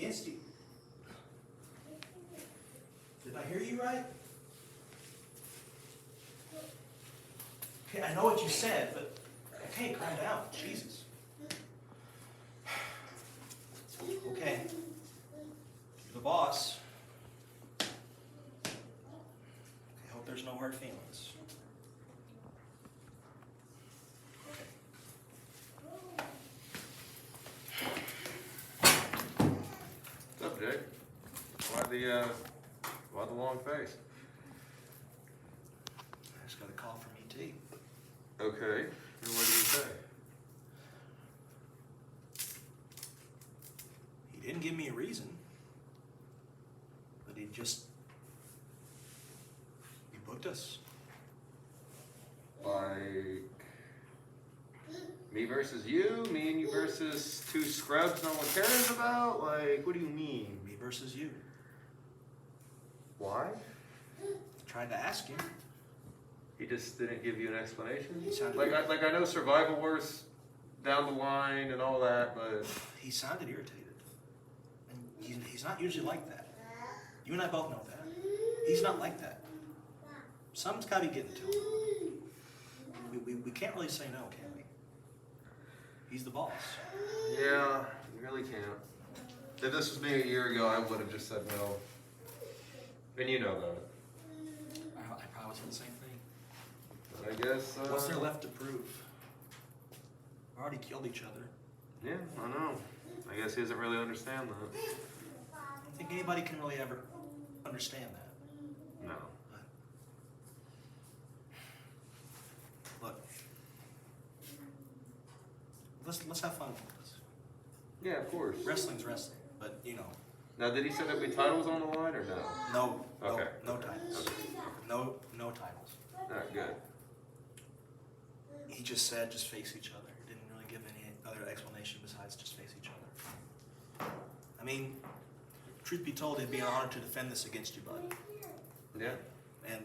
against you. Did I hear you right? Okay, I know what you said, but okay, calm down. Jesus. Okay. You're the boss. I hope there's no hard feelings. What's up, Jake? Why the long face? I just got a call from ET. Okay, and what did he say? He didn't give me a reason, but he booked us. Like, me versus you? Me and you versus two scrubs no one cares about? Like, what do you mean? Me versus you. Why? Tried to ask him. He just didn't give you an explanation? He sounded Like I know Survival Wars down the line and all that, but... He sounded irritated. And he's not usually like that. You and I both know that. He's not like that. Something's got to be getting to him. We can't really say no, can we? He's the boss. Yeah, you really can't. If this was me a year ago, I would have just said no. And you know that. I probably would say the same thing. But I guess... What's there left to prove? We already killed each other. Yeah, I know. I guess he doesn't really understand that. I don't think anybody can really ever understand that. No. Look, let's have fun with this. Yeah, of course. Wrestling's wrestling, but you know. Now, did he say there'd be titles on the line or no? No. Okay. No titles. Okay. No titles. Alright, good. He just said, just face each other. He didn't really give any other explanation besides just face each other. I mean, truth be told, it'd be an honor to defend this against you, bud. Yeah. And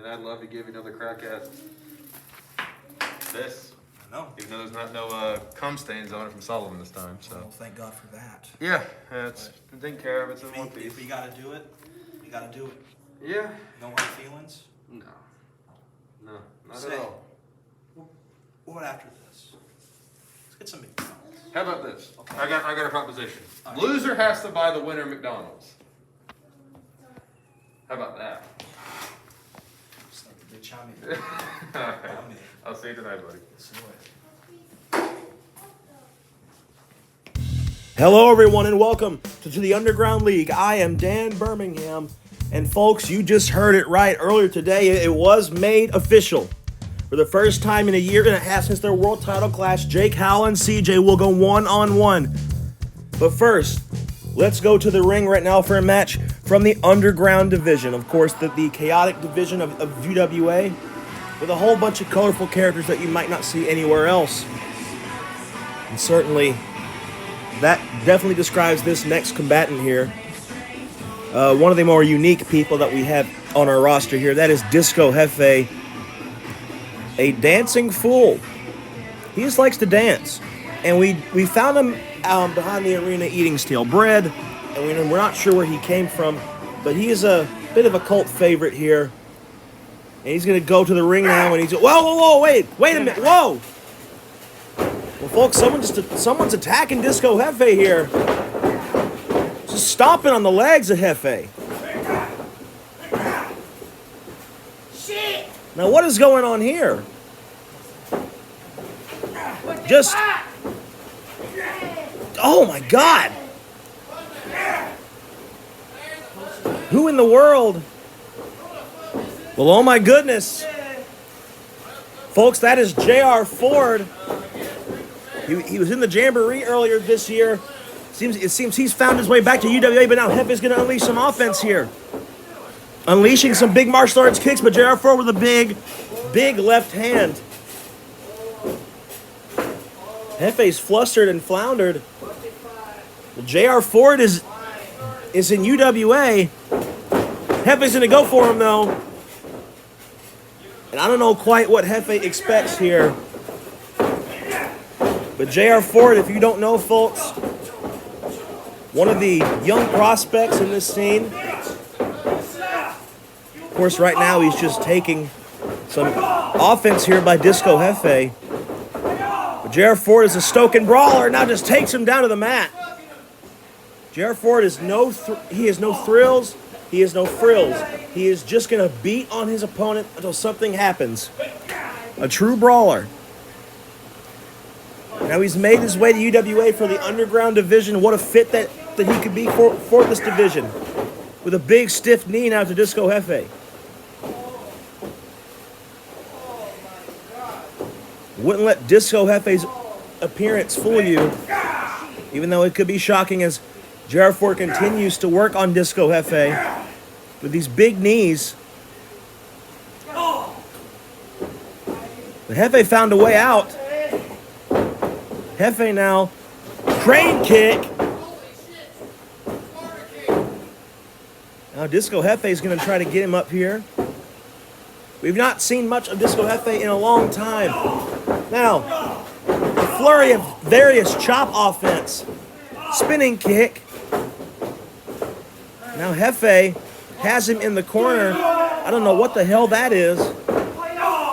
I'd love to give you another crack at this. I know. Even though there's not no cum stains on it from Sullivan this time, so. Well, thank God for that. Yeah, it's been taken care of. It's in one piece. If we gotta do it, we gotta do it. Yeah. No hard feelings? No. No, not Say, at all. What after this? Let's get some McDonald's. How about this? Okay. I got a proposition. All right. Loser has to buy the winner McDonald's. How about that? Just like a bitch, I'm in. All right. I'm in. I'll see you tonight, buddy. See you later. Hello, everyone, and welcome to the Underground League. I am Dan Birmingham, and folks, you just heard it right. Earlier today, it was made official. For the first time in a year and a half since their world title clash, Jake, Howell, and CJ will go one-on-one. But first, let's go to the ring right now for a match from the Underground division. Of course, the chaotic division of UWA, with a whole bunch of colorful characters that you might not see anywhere else. And certainly, that definitely describes this next combatant here. One of the more unique people that we have on our roster here, that is Disco Jefe, a dancing fool. He just likes to dance. And we found him behind the arena eating stale bread, and we're not sure where he came from, but he is a bit of a cult favorite here. And he's going to go to the ring now, and he's... Whoa, wait a minute, whoa! Well, folks, someone's attacking Disco Jefe here. Just stomping on the legs of Jefe. Shit! Now, what is going on here? Just... Oh, my God! Who in the world... Well, oh my goodness. Folks, that is J.R. Ford. He was in the Jamboree earlier this year. It seems he's found his way back to UWA, but now Jefe's going to unleash some offense here. Unleashing some big martial arts kicks, but J.R. Ford with a big left hand. Jefe's flustered and floundered. Well, J.R. Ford is in UWA. Jefe's going to go for him, though. And I don't know quite what Jefe expects here. But J.R. Ford, if you don't know, folks, one of the young prospects in this scene. Of course, right now he's just taking some offense here by Disco Jefe. But J.R. Ford is a stoking brawler, now just takes him down to the mat. J.R. Ford is no thrills, he is no frills. He is just going to beat on his opponent until something happens. A true brawler. Now he's made his way to UWA for the underground division. What a fit that he could be for this division. With a big stiff knee now to Disco Jefe. Wouldn't let Disco Jefe's appearance fool you, even though it could be shocking as J.R. Ford continues to work on Disco Jefe with these big knees. But Jefe found a way out. Jefe now, crane kick. Now Disco Jefe is going to try to get him up here. We've not seen much of Disco Jefe in a long time. Now, a flurry of various chop offense. Spinning kick. Now Jefe has him in the corner. I don't know what the hell that is.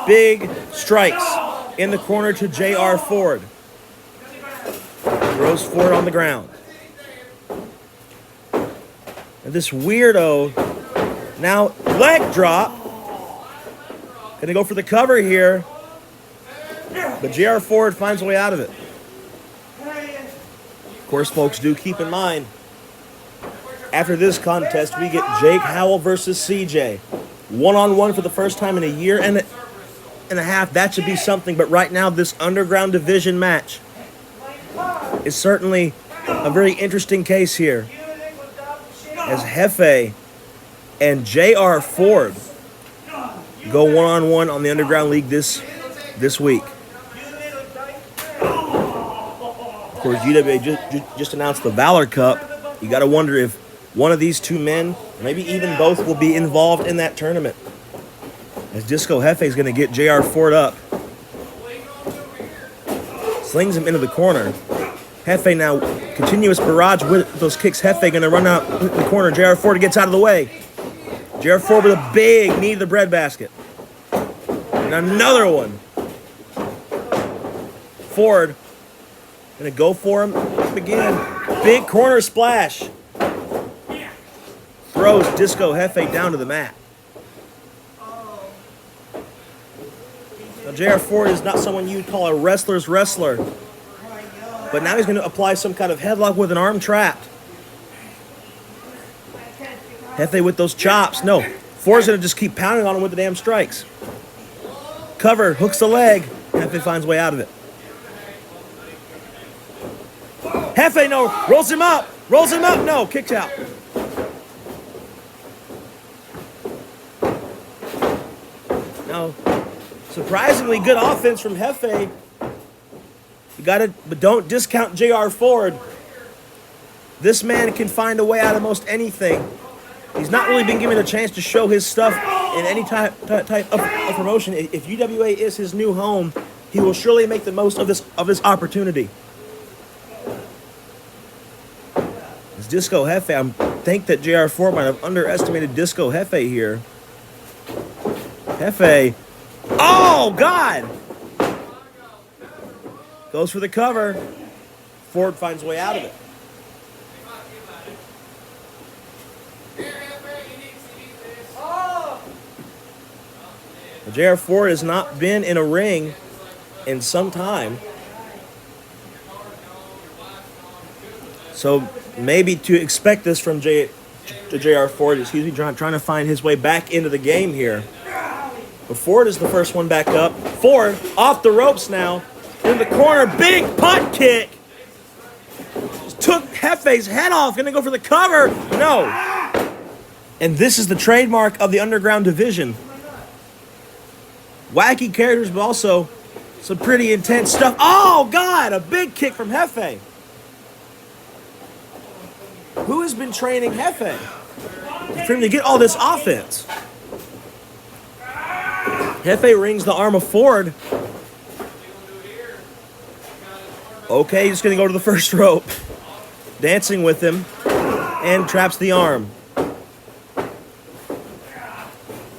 Big strikes in the corner to J.R. Ford. Throws Ford on the ground. And this weirdo, now leg drop. Gonna go for the cover here. But J.R. Ford finds a way out of it. Of course, folks, do keep in mind, after this contest, we get Jake Howell versus CJ. One-on-one for the first time in a year and a half. That should be something. But right now, this underground division match is certainly a very interesting case here. As Jefe and J.R. Ford go one-on-one on the Underground League this week. Of course, UWA just announced the Valor Cup. You got to wonder if one of these two men, maybe even both, will be involved in that tournament. As Disco Jefe is going to get J.R. Ford up. Slings him into the corner. Jefe now, continuous barrage with those kicks. Jefe going to run out in the corner. J.R. Ford gets out of the way. J.R. Ford with a big knee to the breadbasket. And another one. Ford going to go for him again. Big corner splash. Throws Disco Jefe down to the mat. Now, J.R. Ford is not someone you'd call a wrestler's wrestler. But now he's going to apply some kind of headlock with an arm trapped. Jefe with those chops. No, Ford's going to just keep pounding on him with the damn strikes. Cover, hooks the leg. Jefe finds way out of it. Jefe, no, rolls him up. Rolls him up, no, kicks out. Now, surprisingly good offense from Jefe. You got it, but don't discount J.R. Ford. This man can find a way out of most anything. He's not really been given a chance to show his stuff in any type of promotion. If UWA is his new home, he will surely make the most of this opportunity. It's Disco Jefe. I think that J.R. Ford might have underestimated Disco Jefe here. Jefe. Oh, God! Goes for the cover. Ford finds a way out of it. J.R. Ford has not been in a ring in some time. So maybe to expect this from J.R. Ford, trying to find his way back into the game here. But Ford is the first one back up. Ford off the ropes now. In the corner, big punt kick. Just took Jefe's head off. Gonna go for the cover. No. And this is the trademark of the underground division. Wacky characters, but also some pretty intense stuff. Oh, God, a big kick from Jefe. Who has been training Jefe for him to get all this offense? Jefe rings the arm of Ford. Okay, he's going to go to the first rope. dancing with him, and traps the arm.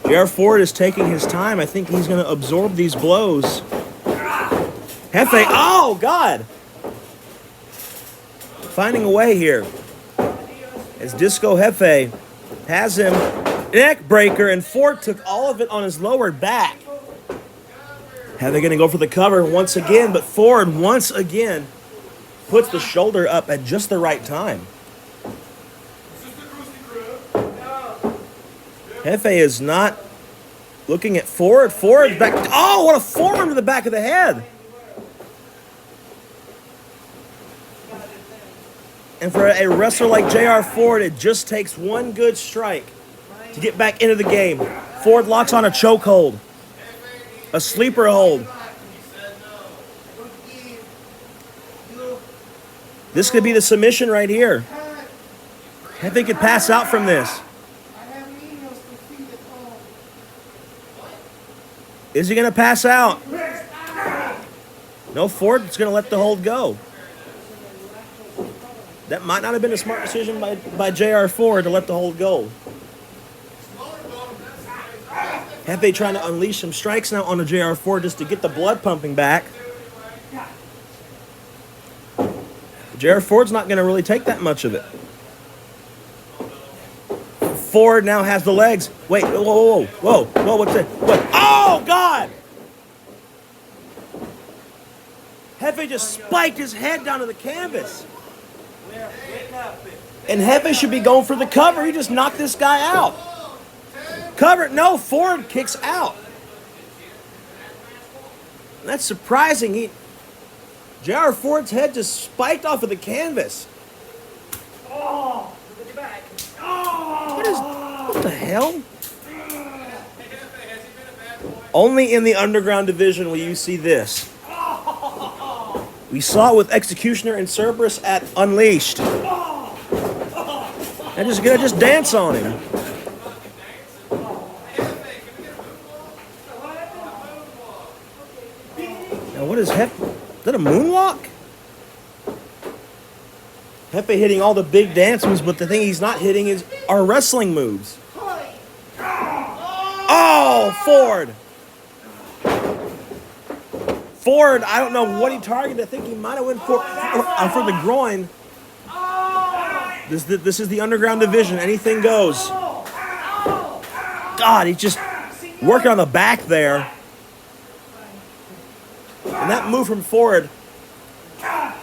J.R. Ford is taking his time. I think he's going to absorb these blows. Jefe, oh, God! Finding a way here. As Disco Jefe has him, neck breaker, and Ford took all of it on his lower back. Jefe going to go for the cover once again, but Ford once again puts the shoulder up at just the right time. Jefe is not looking at Ford. Ford's back. Oh, what a forearm to the back of the head. And for a wrestler like J.R. Ford, it just takes one good strike to get back into the game. Ford locks on a chokehold, a sleeper hold. This could be the submission right here. Jefe could pass out from this. Is he going to pass out? No, Ford's going to let the hold go. That might not have been a smart decision by J.R. Ford to let the hold go. Jefe trying to unleash some strikes now on a J.R. Ford just to get the blood pumping back. J.R. Ford's not going to really take that much of it. Ford now has the legs. Wait, whoa, what's that? What? Oh, God! Jefe just spiked his head down to the canvas. And Jefe should be going for the cover. He just knocked this guy out. Cover. No, Ford kicks out. That's surprising. J.R. Ford's head just spiked off of the canvas. What the hell? Only in the underground division will you see this. We saw it with Executioner and Cerberus at Unleashed. And just gonna just dance on him. Now what is Jefe? Is that a moonwalk? Jefe hitting all the big dance moves, but the thing he's not hitting are wrestling moves. Oh, Ford! Ford, I don't know what he targeted. I think he might have went for the groin. This is the underground division. Anything goes. God, he's just working on the back there. And that move from Ford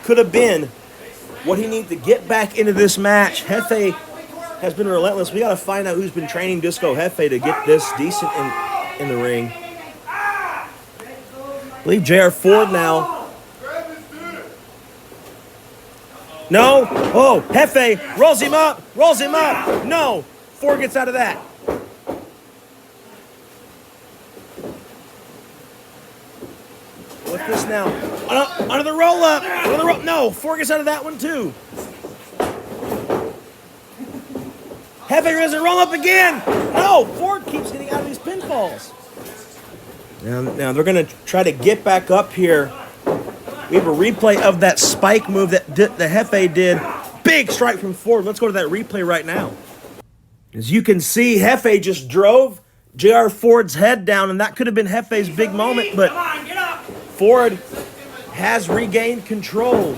could have been what he needed to get back into this match. Jefe has been relentless. We got to find out who's been training Disco Jefe to get this decent in the ring. I believe J.R. Ford now. No. Oh, Jefe rolls him up. No. Ford gets out of that. What's this now? Under the roll up. No, Ford gets out of that one too. Jefe doesn't roll up again. No, Ford keeps getting out of these pinfalls. Now they're going to try to get back up here. We have a replay of that spike move that Jefe did. Big strike from Ford. Let's go to that replay right now. As you can see, Jefe just drove J.R. Ford's head down, and that could have been Jefe's big moment, but Ford has regained control.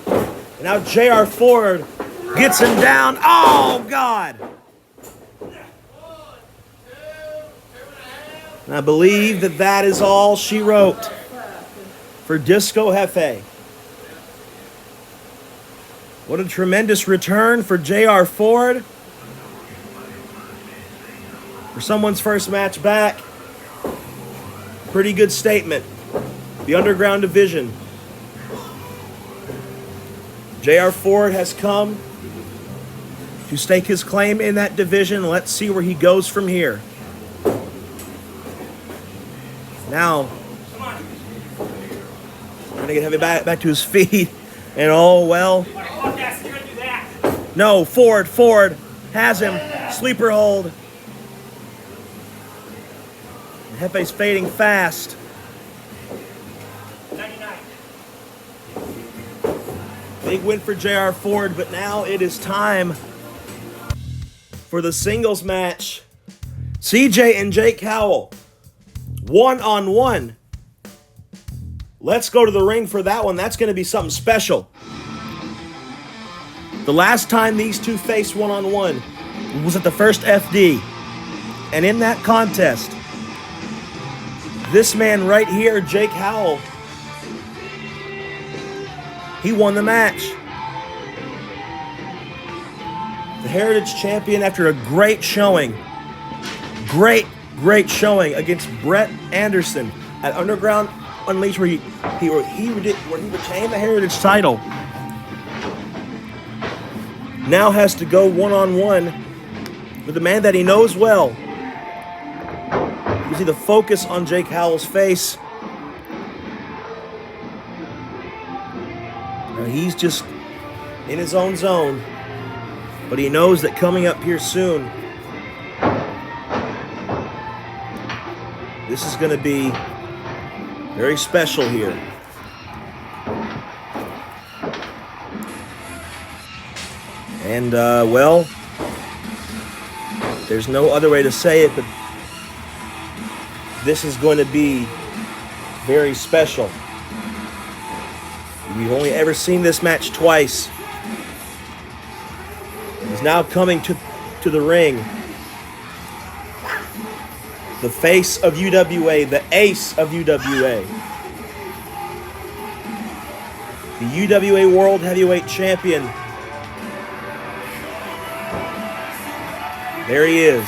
And now J.R. Ford gets him down. Oh, God! And I believe that is all she wrote for Disco Jefe. What a tremendous return for J.R. Ford. For someone's first match back. Pretty good statement. The underground division. J.R. Ford has come to stake his claim in that division. Let's see where he goes from here. Now, trying to get Jefe back to his feet. And oh, well. No, Ford has him. Sleeper hold. Jefe's fading fast. Big win for J.R. Ford, but now it is time for the singles match. CJ and Jake Howell, 1-on-1. Let's go to the ring for that one. That's going to be something special. The last time these two faced 1-on-1 was at the first FD. And in that contest, this man right here, Jake Howell, he won the match. The Heritage Champion after a great showing. Great showing against Brett Anderson at Underground Unleashed where he retained the Heritage title. Now has to go one-on-one with a man that he knows well. You see the focus on Jake Howell's face. Now he's just in his own zone, but he knows that coming up here soon, this is going to be very special here. And, well, there's no other way to say it, but this is going to be very special. We've only ever seen this match twice. He's now coming to the ring. The face of UWA, the ace of UWA. The UWA World Heavyweight Champion. There he is.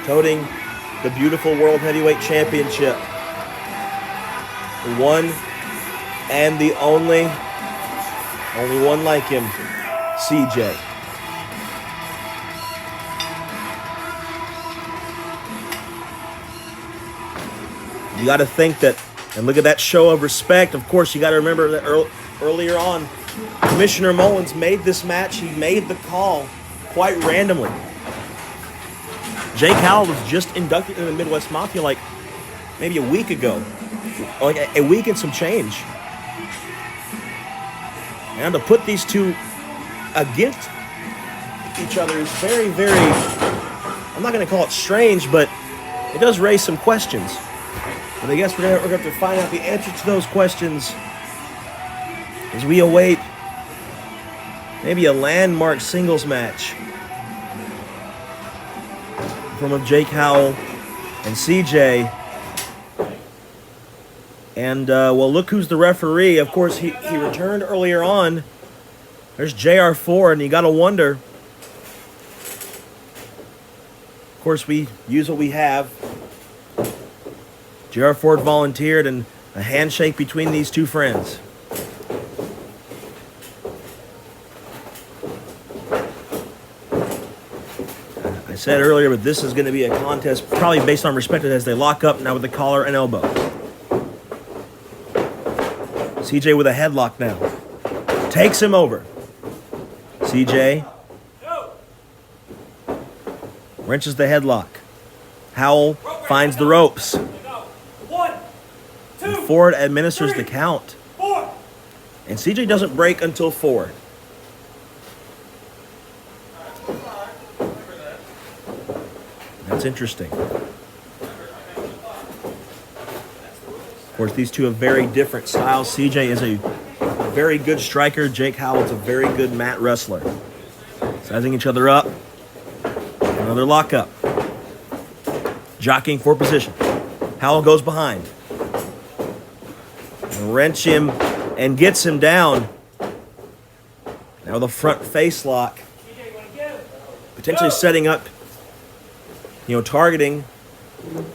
Toting the beautiful World Heavyweight Championship. The one and the only one like him, CJ. You got to think that, and look at that show of respect. Of course, you got to remember that earlier on, Commissioner Mullins made this match. He made the call quite randomly. Jake Howell was just inducted into the Midwest Mafia like maybe a week ago. Like a week and some change. And to put these two against each other is very, very, I'm not going to call it strange, but it does raise some questions. But I guess we're going to have to find out the answer to those questions as we await maybe a landmark singles match from Jake Howell and CJ. And, well, look who's the referee. Of course, he returned earlier on. There's J.R. Ford, and you got to wonder. Of course, we use what we have. J.R. Ford volunteered, and a handshake between these two friends. I said earlier, but this is going to be a contest probably based on respect as they lock up now with the collar and elbow. CJ with a headlock now. Takes him over. CJ wrenches the headlock. Howell finds the ropes. And Ford administers the count. And CJ doesn't break until 4. That's interesting. Of course, these two have very different styles. CJ is a very good striker. Jake Howell's a very good mat wrestler. Sizing each other up. Another lockup. Jockeying for position. Howell goes behind. Wrench him and gets him down. Now the front face lock. Potentially setting up, targeting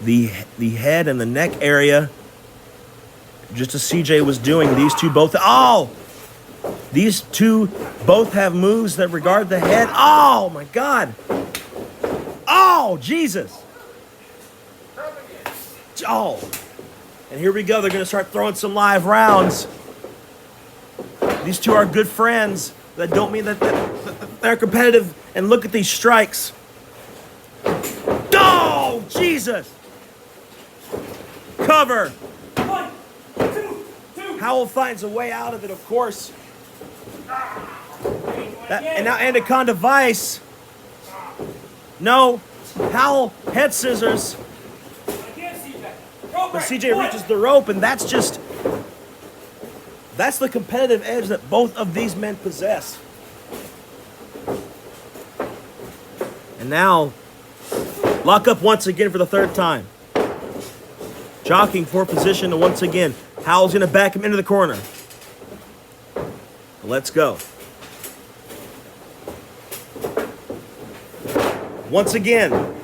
the head and the neck area. Just as CJ was doing, these two both have moves that regard the head. Oh my God. Oh, Jesus. Oh. And here we go. They're going to start throwing some live rounds. These two are good friends. That don't mean that they're competitive. And look at these strikes. Oh, Jesus. Cover. 1, 2, 2. Howell finds a way out of it, of course. And now Anaconda Vice. No. Howell head scissors. But CJ reaches the rope, and that's the competitive edge that both of these men possess. And now, lock up once again for the third time. Jockeying for position to once again. Howell's going to back him into the corner. Let's go. Once again,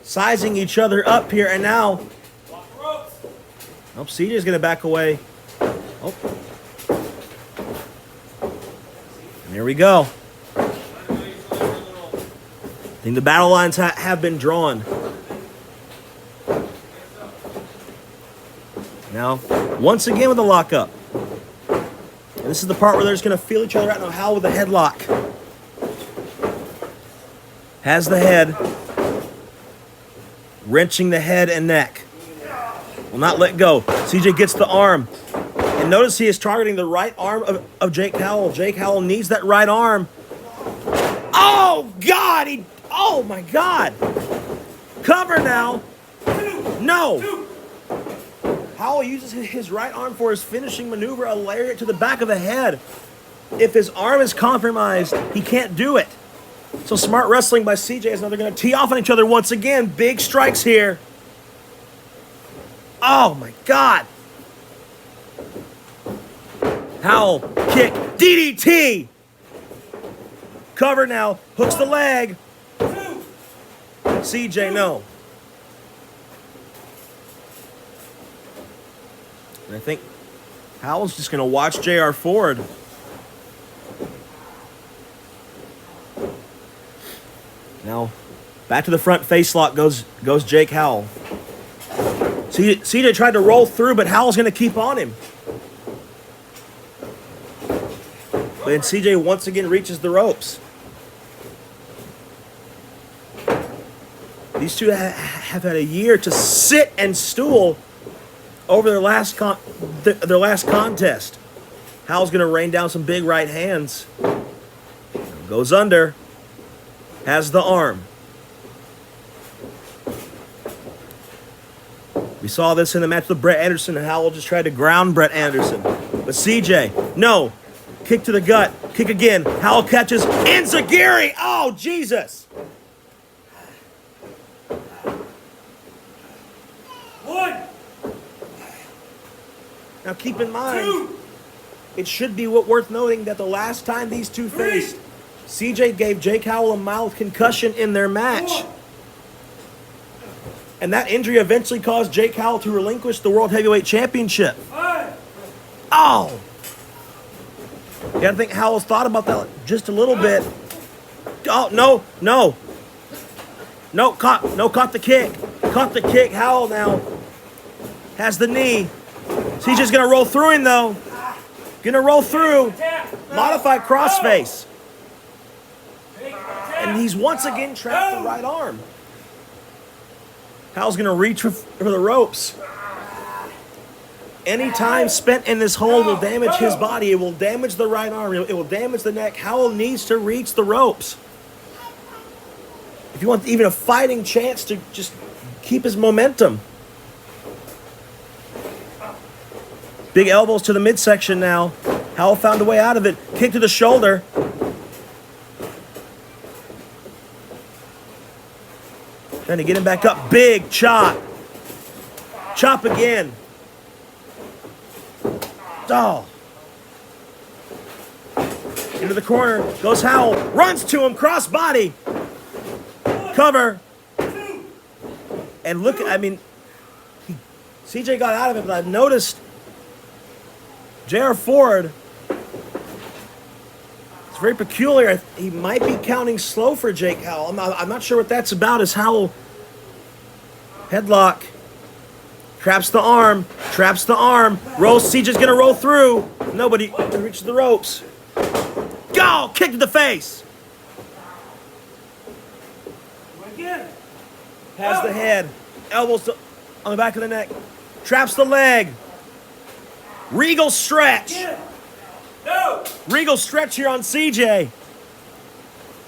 sizing each other up here, and now, CJ's going to back away. Oh. And there we go. I think the battle lines have been drawn. Now, once again with the lockup. And this is the part where they're just going to feel each other out. Now, Howell with the headlock. Has the head. Wrenching the head and neck. Will not let go. CJ gets the arm. And notice he is targeting the right arm of Jake Howell. Jake Howell needs that right arm. Oh, God! Oh, my God! Cover now. No! Howell uses his right arm for his finishing maneuver, a lariat to the back of the head. If his arm is compromised, he can't do it. So smart wrestling by CJ is now they're going to tee off on each other once again. Big strikes here. Oh, my God. Howell, kick, DDT. Cover now, hooks the leg. CJ, no. And I think Howell's just going to watch JR Ford. Now, back to the front face lock goes Jake Howell. CJ tried to roll through, but Howell's going to keep on him. And CJ once again reaches the ropes. These two have had a year to sit and stool over their last contest. Howell's going to rain down some big right hands. Goes under. Has the arm. We saw this in the match with Brett Anderson, and Howell just tried to ground Brett Anderson. But CJ, no. Kick to the gut. Kick again. Howell catches Enziguri. Oh, Jesus. One. Now keep in mind, it should be worth noting that the last time these two faced, CJ gave Jake Howell a mild concussion in their match. And that injury eventually caused Jake Howell to relinquish the World Heavyweight Championship. Oh! You gotta think Howell's thought about that just a little bit. Oh, no. Caught the kick. Caught the kick. Howell now has the knee. CJ's gonna roll through him though. Gonna roll through. Modified crossface. And he's once again trapped the right arm. Howell's gonna reach for the ropes. Any time spent in this hold will damage his body. It will damage the right arm. It will damage the neck. Howell needs to reach the ropes. If you want even a fighting chance to just keep his momentum. Big elbows to the midsection now. Howell found a way out of it. Kick to the shoulder. Trying to get him back up. Big chop. Chop again. Oh. Into the corner goes Howell. Runs to him. Cross body. Cover. And look, CJ got out of it, but I've noticed J.R. Ford, it's very peculiar. He might be counting slow for Jake Howell. I'm not sure what that's about. As Howell headlock, traps the arm, rolls. CJ's gonna roll through. Nobody reaches the ropes. Go! Kick to the face. Has the head, elbows on the back of the neck, traps the leg. Regal stretch. No. Regal stretch here on CJ.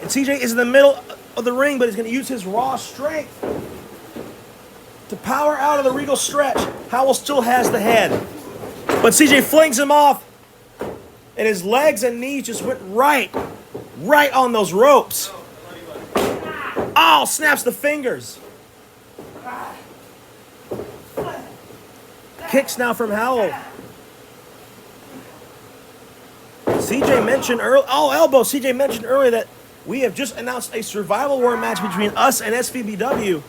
And CJ is in the middle of the ring, but he's going to use his raw strength to power out of the Regal stretch. Howell still has the head. But CJ flings him off. And his legs and knees just went right on those ropes. Oh, snaps the fingers. Kicks now from Howell. CJ mentioned earlier, elbow. CJ mentioned earlier that we have just announced a survival war match between us and SVBW. You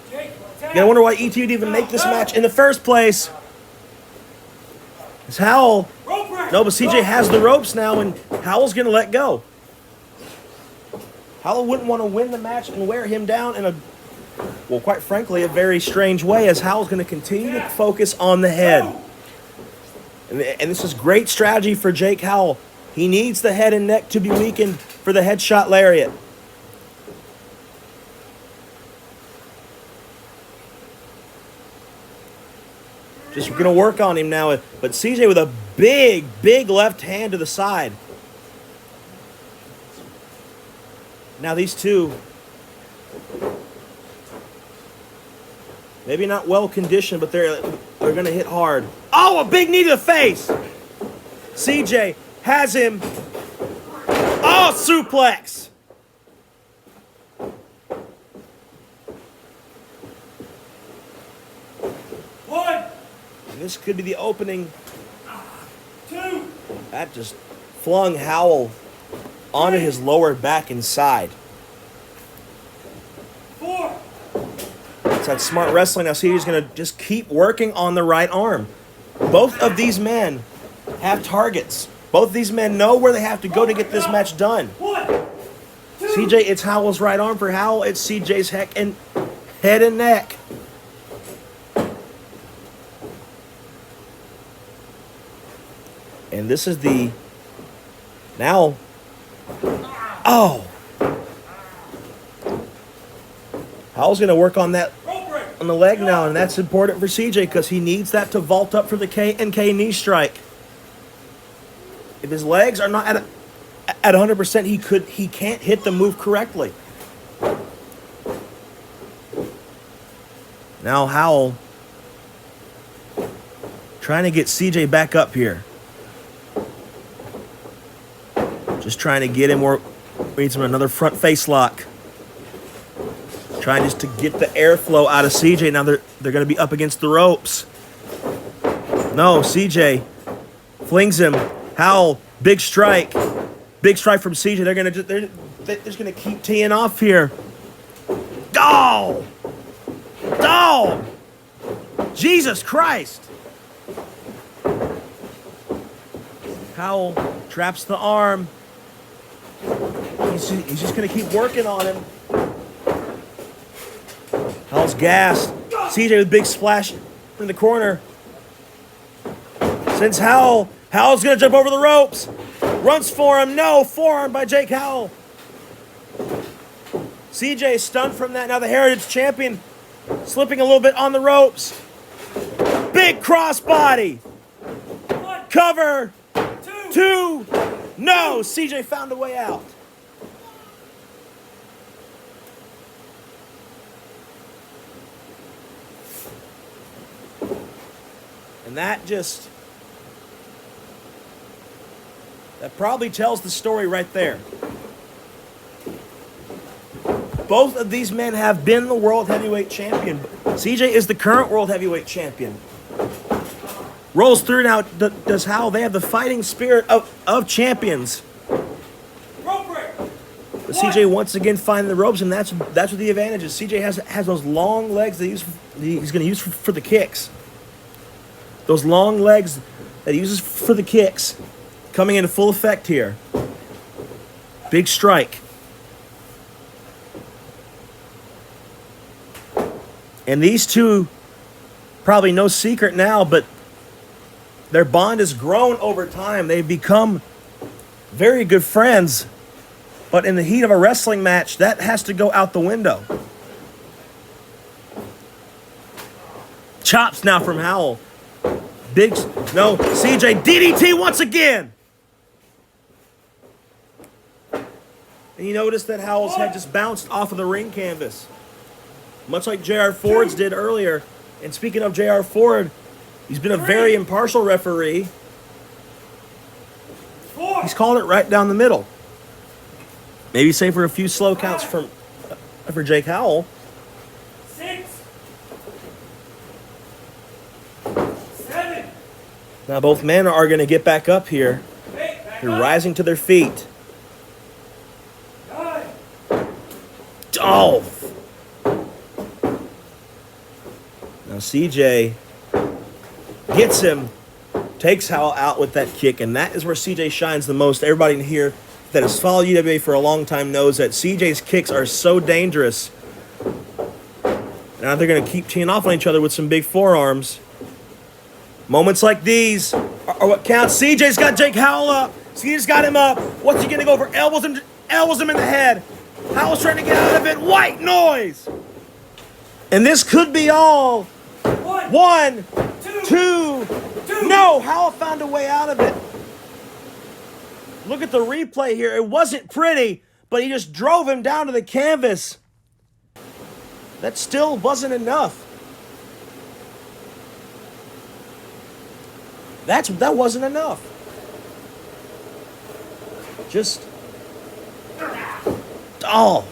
gotta wonder why ET would even make this match in the first place. It's Howell. No, but CJ has the ropes now, and Howell's gonna let go. Howell wouldn't want to win the match and wear him down in a, well, quite frankly, a very strange way, as Howell's gonna continue to focus on the head. And this is great strategy for Jake Howell. He needs the head and neck to be weakened for the headshot lariat. Just going to work on him now. But CJ with a big left hand to the side. Now these two, maybe not well conditioned, but they're going to hit hard. Oh, a big knee to the face. CJ has him. Oh, suplex. One. And this could be the opening. Two. That just flung Howell onto his lower back and side. Four. It's that smart wrestling. Now CJ's going to just keep working on the right arm. Both of these men have targets. Both of these men know where they have to go to get this match done. One. Two. CJ, it's Howell's right arm. For Howell, it's CJ's head and neck. And this is the, now, oh. Howell's going to work on that, on the leg now, and that's important for CJ because he needs that to vault up for the K and K knee strike. If his legs are not at 100%, he can't hit the move correctly. Now Howell trying to get CJ back up here. Just trying to get him where we need some another front face lock. Trying just to get the airflow out of CJ. Now they're going to be up against the ropes. No, CJ flings him. Howell, big strike. Big strike from CJ. They're just going to keep teeing off here. Oh! Oh! Jesus Christ! Howell traps the arm. He's just going to keep working on him. Howell's gassed. CJ with big splash in the corner. Sends Howell. Howell's going to jump over the ropes. Runs for him. No. Forearm by Jake Howell. CJ is stunned from that. Now the Heritage Champion slipping a little bit on the ropes. Big crossbody. Cover. Two. No. CJ found a way out. And that probably tells the story right there. Both of these men have been the World Heavyweight Champion. CJ is the current World Heavyweight Champion. Rolls through now, does Howell. They have the fighting spirit of champions. But CJ once again finding the ropes, and that's what the advantage is. CJ has those long legs that he's going to use for the kicks. Those long legs that he uses for the kicks coming into full effect here. Big strike. And these two, probably no secret now, but their bond has grown over time. They've become very good friends. But in the heat of a wrestling match, that has to go out the window. Chops now from Howell. Big, no, CJ, DDT once again. And you notice that Howell's head just bounced off of the ring canvas. Much like J.R. Ford's did earlier. And speaking of J.R. Ford, he's been a very impartial referee. He's called it right down the middle. Maybe save for a few slow counts for Jake Howell. 6, 7, Now both men are going to get back up here. 8, back They're up. rising to their feet. 9, Oh! Now CJ gets him, takes Howell out with that kick, and that is where CJ shines the most. Everybody in here that has followed UWA for a long time knows that CJ's kicks are so dangerous. Now they're going to keep teeing off on each other with some big forearms. Moments like these are what counts. CJ's got Jake Howell up. CJ's got him up. What's he going to go for? Elbows him in the head. Howell's trying to get out of it. White noise. And this could be all. 1, 2. No, Howell found a way out of it. Look at the replay here. It wasn't pretty, but he just drove him down to the canvas. That still wasn't enough. That wasn't enough. Just, oh.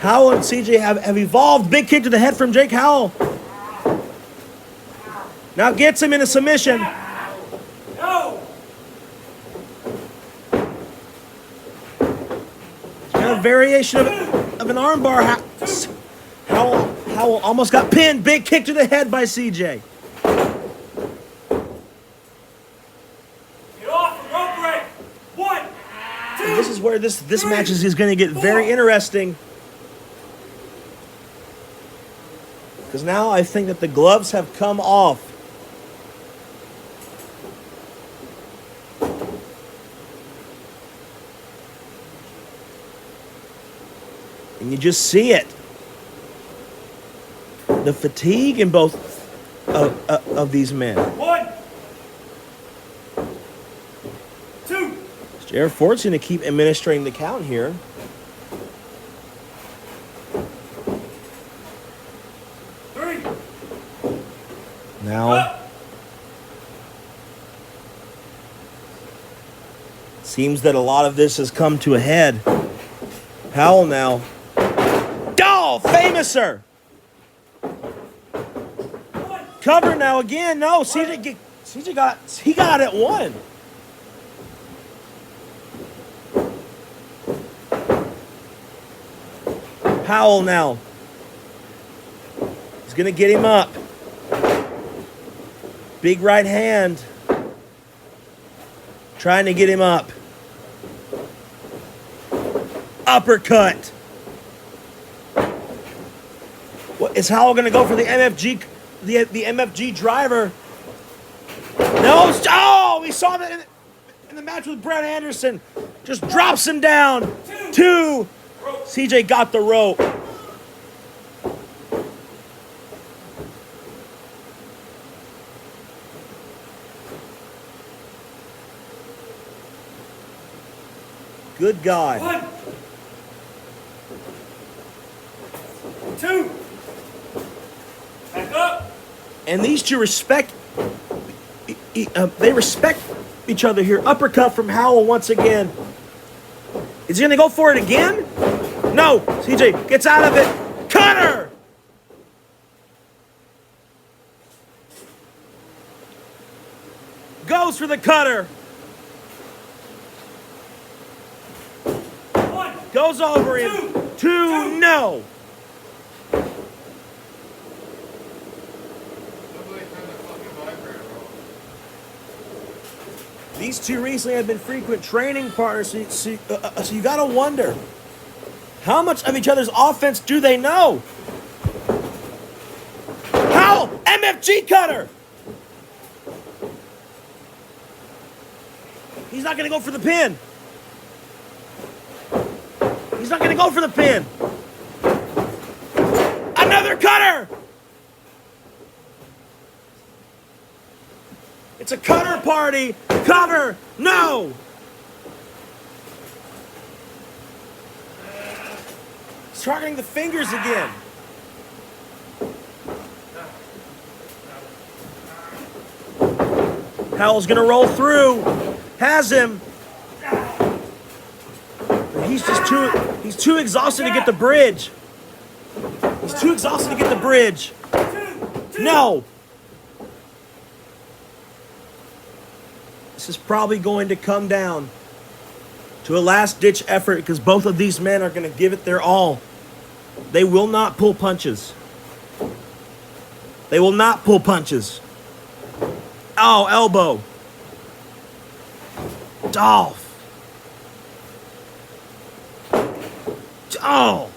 Howell and CJ have evolved. Big kick to the head from Jake Howell. Now gets him in a submission. no, And a variation of an armbar. Howell almost got pinned. Big kick to the head by CJ. get off, rope break. 1, 2, This is where this match is going to get very interesting. Because now I think that the gloves have come off. And you just see it. The fatigue in both of these men. 1, 2, J.R. Ford's going to keep administering the count here. Now, seems that a lot of this has come to a head. Howell now. Oh, famouser! Cover now again. No, CJ got it one. Howell now. He's going to get him up. Big right hand. Trying to get him up. Uppercut. What is Howell going to go for the MFG? The MFG driver. No. Oh, we saw that in the match with Brett Anderson. Just drops him down. 2. CJ got the rope. Good God. 1, 2, back up. And these two respect. They respect each other here. Uppercut from Howell once again. Is he going to go for it again? No. CJ gets out of it. Cutter! Goes for the cutter. 1, Goes over him. 2. No. These two recently have been frequent training partners, so you got to wonder, how much of each other's offense do they know? How? MFG cutter! He's not going to go for the pin. He's not going to go for the pin. Another cutter! It's a cutter party. Cover. No. He's targeting the fingers again. Howell's gonna roll through. Has him. He's too exhausted to get the bridge. He's too exhausted to get the bridge. No. This is probably going to come down to a last-ditch effort because both of these men are going to give it their all. They will not pull punches. They will not pull punches. Oh, elbow. Dolph. Oh.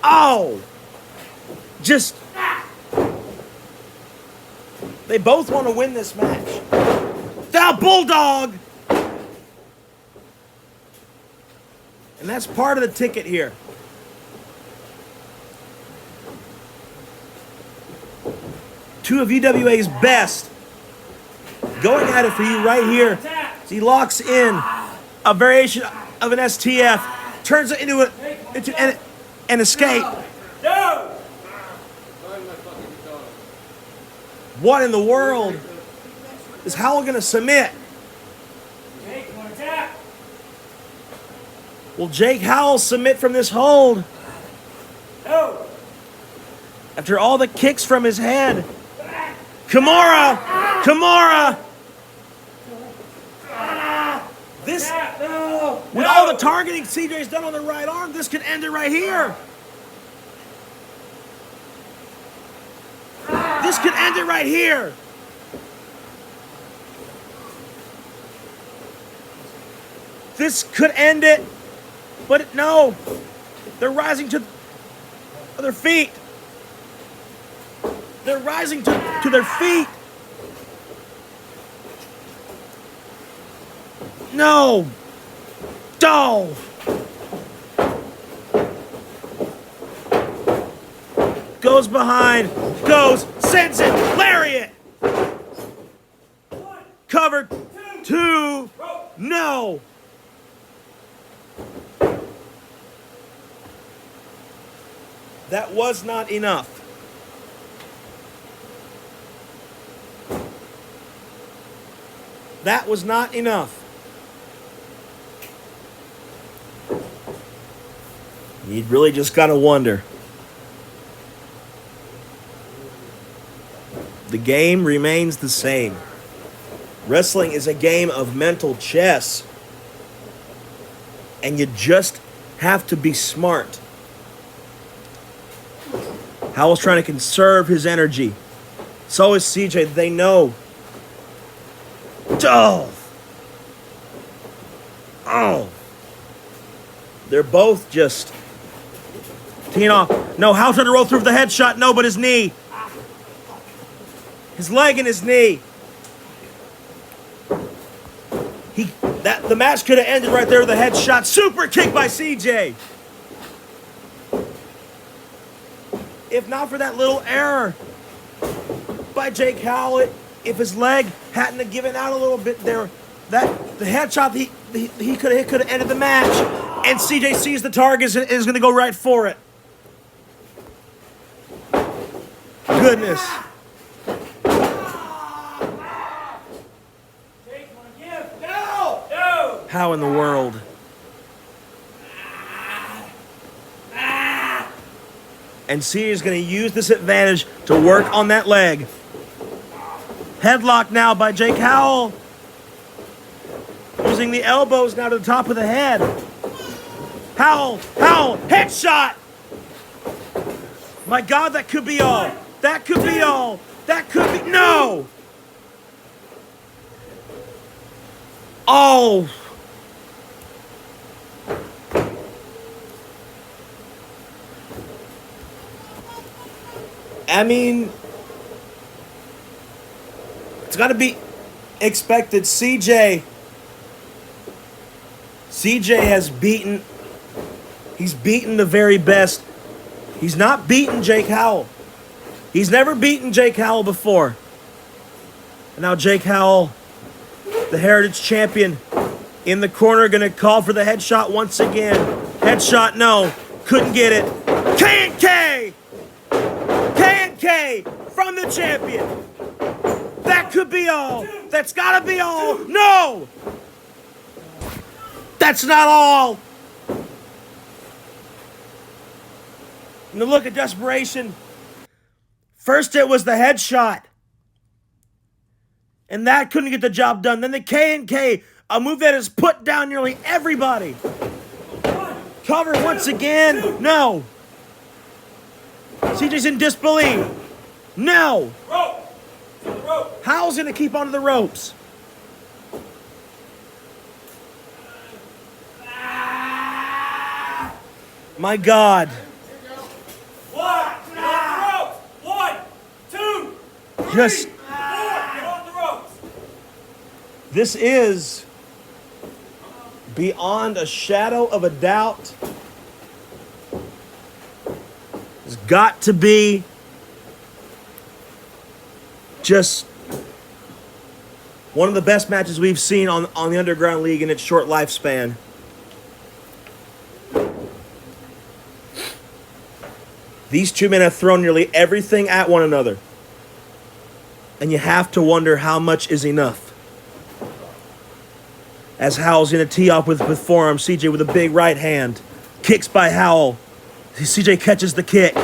Oh. Just. They both want to win this match. The Bulldog. And that's part of the ticket here. Two of UWA's best going at it for you right here. So he locks in a variation of an STF, turns it into an escape. No! What in the world is Howell going to submit? Jake, you want to tap? Will Jake Howell submit from this hold? No! After all the kicks from his head. Kimura! Kimura! This, with all the targeting CJ's done on the right arm, this could end it right here. This could end it right here. This could end it, but no. They're rising to their feet. They're rising to their feet. No. Oh. Goes behind. Goes. Sends it. Lariat. Covered. Two. No. That was not enough. That was not enough. You'd really just got to wonder. The game remains the same. Wrestling is a game of mental chess. And you just have to be smart. Howell's trying to conserve his energy. So is CJ. They know. Oh. Oh. They're both just teeing off. No, Howell's trying to roll through with the headshot. No, but his knee. His leg and his knee. The match could have ended right there with a headshot. Super kick by CJ. If not for that little error by Jake Howell, if his leg hadn't have given out a little bit there, the headshot he could have ended the match. And CJ sees the target and is going to go right for it. Goodness. Jake, you want to give? No! No! How in the world? And CJ is going to use this advantage to work on that leg. Headlock now by Jake Howell. Using the elbows now to the top of the head. Howell, headshot! My God, that could be all. That could be all. That could be, no! Oh! I mean, it's got to be expected. CJ has he's beaten the very best. He's not beaten Jake Howell. He's never beaten Jake Howell before. And now Jake Howell, the Heritage Champion, in the corner, gonna call for the headshot once again. Headshot, no. Couldn't get it. K&K! K&K from the champion. That could be all. That's gotta be all. No! That's not all. And the look of desperation. First it was the headshot. And that couldn't get the job done. Then the K&K, a move that has put down nearly everybody. Cover once again. No. CJ's in disbelief. No. Howell's going to keep onto the ropes. My God. One, get on the ropes. 1, 2, 3, Just 4, get on the ropes. This is, beyond a shadow of a doubt, it's got to be just one of the best matches we've seen on the Underground League in its short lifespan. These two men have thrown nearly everything at one another. And you have to wonder how much is enough. As Howell's going to tee off with forearm, CJ with a big right hand. Kicks by Howell. CJ catches the kick.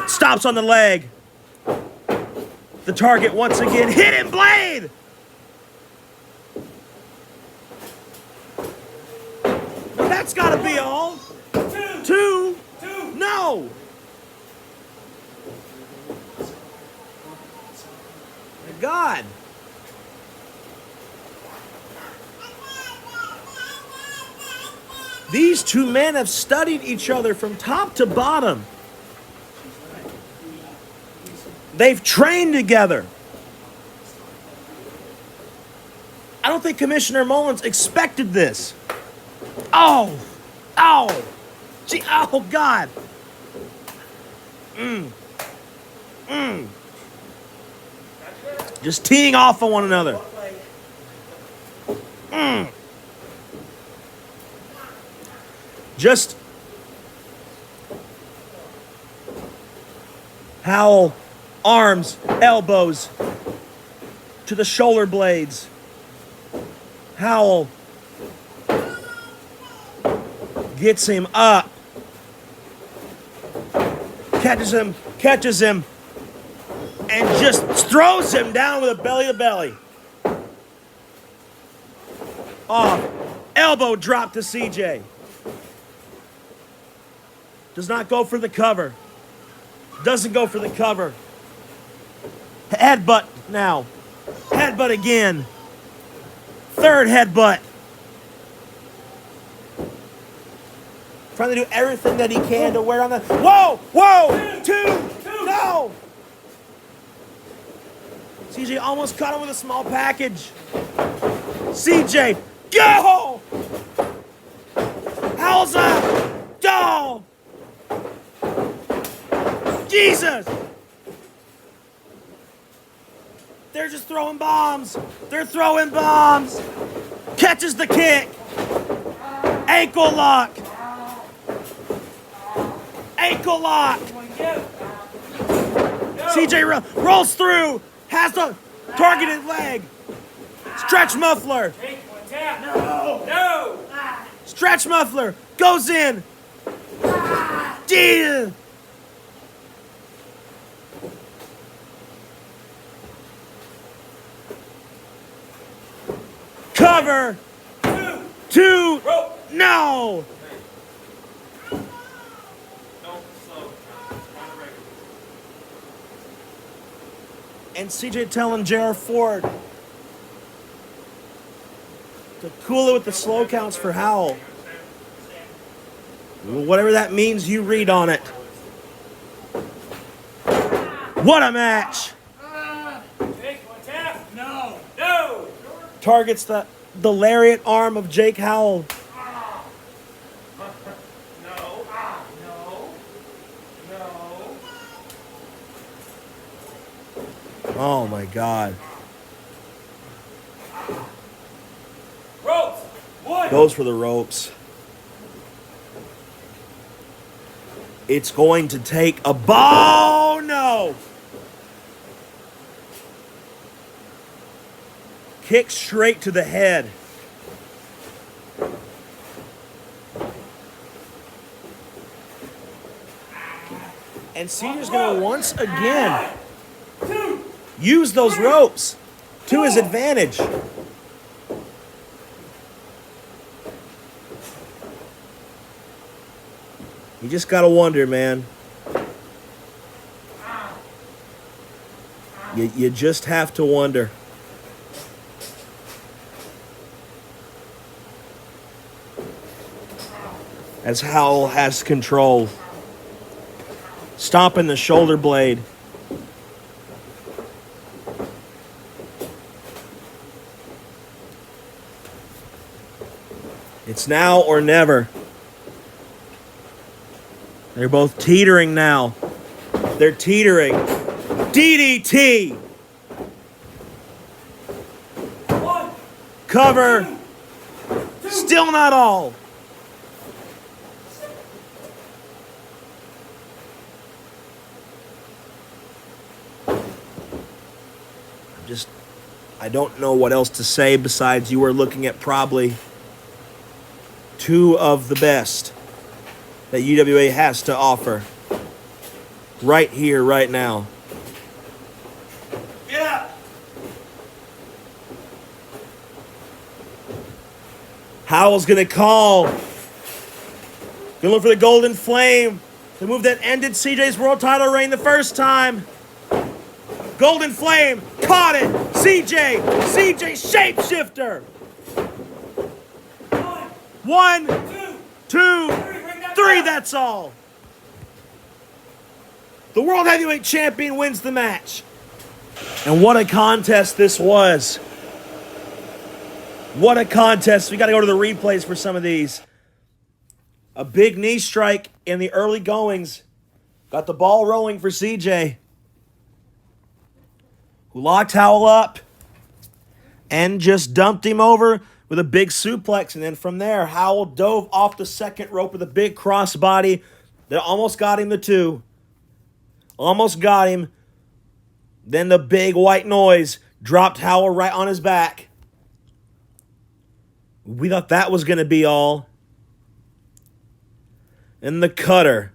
Stops on the leg. The target once again. Hidden blade! That's got to be all. Two. No! My God. These two men have studied each other from top to bottom. They've trained together. I don't think Commissioner Mullins expected this. Oh, gee, oh God. Just teeing off on one another. Just Howell, arms, elbows to the shoulder blades. Howell gets him up. Catches him, and just throws him down with a belly to belly. Elbow drop to CJ. Does not go for the cover. Doesn't go for the cover. Headbutt now. Headbutt again. Third headbutt. Trying to do everything that he can to wear on the... Whoa! Two! No! CJ almost caught him with a small package. CJ, go! Howell's up! Go! Jesus! They're just throwing bombs. They're throwing bombs. Catches the kick. Ankle lock. Ankle lock. CJ rolls through. Has the targeted leg. Stretch muffler. No. Stretch muffler. Goes in. Jesus. Cover. Two. No. And CJ telling J.R. Ford to cool it with the slow counts for Howell. Whatever that means, you read on it. What a match! No. Targets the lariat arm of Jake Howell. Oh my God. Goes for the ropes. It's going to take a ball. Oh, no. Kick straight to the head. And CJ's going to once again use those ropes to his advantage. You just got to wonder, man. You just have to wonder. As Howell has control. Stomping the shoulder blade. It's now or never. They're both teetering now. They're teetering. DDT! Cover. Still not all. I don't know what else to say besides you are looking at probably two of the best that UWA has to offer right here, right now. Get up! Howell's going to call. Going to look for the Golden Flame. The move that ended CJ's world title reign the first time. Golden Flame caught it. CJ shapeshifter. One, two, three. That's all. The World Heavyweight Champion wins the match. And what a contest this was. What a contest. We got to go to the replays for some of these. A big knee strike in the early goings. Got the ball rolling for CJ. Who locked Howell up and just dumped him over with a big suplex. And then from there, Howell dove off the second rope with a big crossbody that almost got him the two. Almost got him. Then the big white noise dropped Howell right on his back. We thought that was going to be all. And the cutter.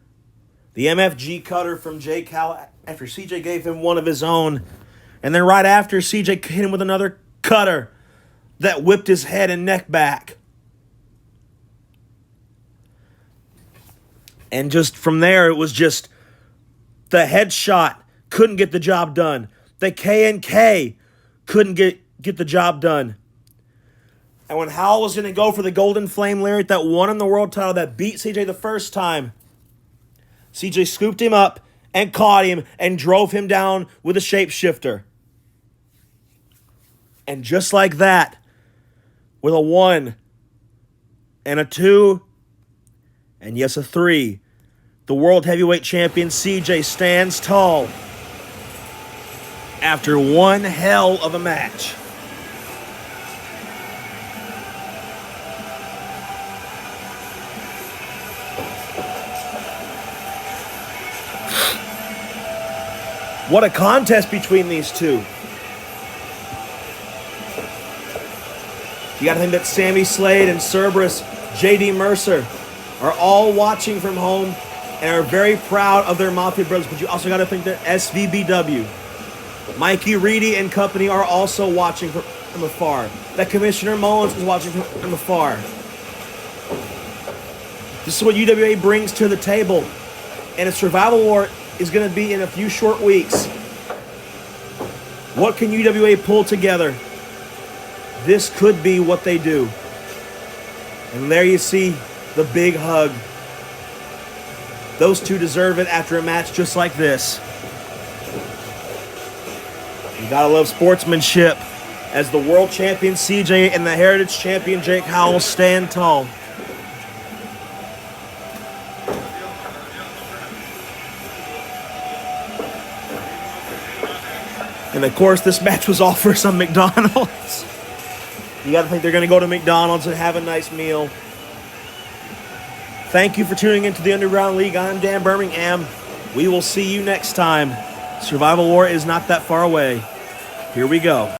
The MFG cutter from Jake Howell after CJ gave him one of his own. And then right after, CJ hit him with another cutter that whipped his head and neck back. And just from there, it was just the headshot couldn't get the job done. The K&K couldn't get the job done. And when Howell was going to go for the Golden Flame Lariat that won him the world title, that beat CJ the first time, CJ scooped him up and caught him and drove him down with a shapeshifter. And just like that, with a 1 and a 2, and yes, a 3, the World Heavyweight Champion CJ stands tall after one hell of a match. What a contest between these two. You got to think that Sammy Slade and Cerberus, J.D. Mercer are all watching from home and are very proud of their Mafia brothers. But you also got to think that SVBW, Mikey Reedy and company are also watching from afar. That Commissioner Mullins is watching from afar. This is what UWA brings to the table. And a survival war is going to be in a few short weeks. What can UWA pull together? This could be what they do. And there you see the big hug. Those two deserve it after a match just like this. You gotta love sportsmanship as the world champion CJ and the heritage champion Jake Howell stand tall. And of course, this match was all for some McDonald's. You got to think they're going to go to McDonald's and have a nice meal. Thank you for tuning into the Underground League. I'm Dan Birmingham. We will see you next time. Survival War is not that far away. Here we go.